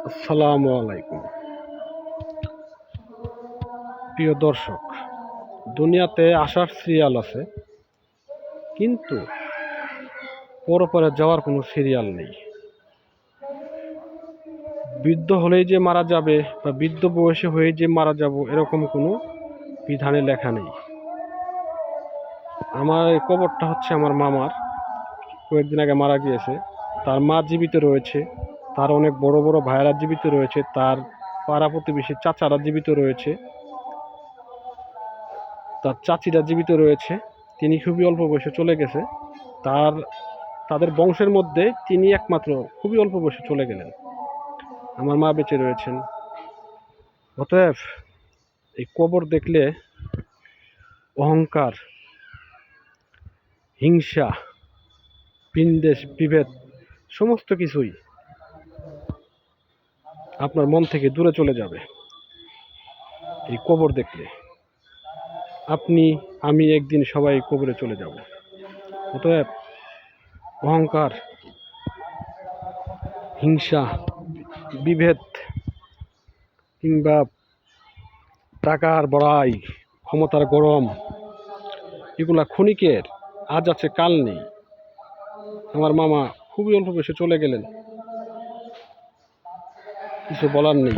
আসসালামু আলাইকুম। প্রিয় দর্শক, দুনিয়াতে আসার সিরিয়াল আছে, কিন্তু পরপারে যাওয়ার কোনো সিরিয়াল নেই। বৃদ্ধ হলেই যে মারা যাবে বা বৃদ্ধ বয়সে হয়ে যে মারা যাব এরকম কোনো বিধানে লেখা নেই। আমার এই কবরটা হচ্ছে আমার মামার, কয়েকদিন আগে মারা গিয়েছে। তার মা জীবিত রয়েছে, তার অনেক বড় বড় ভাইয়েরা জীবিত রয়েছে, তার পাড়া প্রতিবেশী চাচারা জীবিত রয়েছে, তার চাচিরা জীবিত রয়েছে। তিনি খুবই অল্প বয়সে চলে গেছে। তাদের বংশের মধ্যে তিনি একমাত্র খুবই অল্প বয়সে চলে গেলেন। আমার মা বেঁচে রয়েছেন। অতএব এই কবর দেখলে অহংকার, হিংসা, বিদ্বেষ, বিভেদ সমস্ত কিছুই আপনার মন থেকে দূরে চলে যাবে। এই কবর দেখলে আপনি, আমি একদিন সবাই কবরে চলে যাব। অতএব অহংকার, হিংসা, বিভেদ কিংবা টাকার বড়াই, ক্ষমতার গরম, এগুলা ক্ষণিকের, আজ আছে কাল নেই। আমার মামা খুবই অল্প বয়সে চলে গেলেন, কিছু বলার নেই।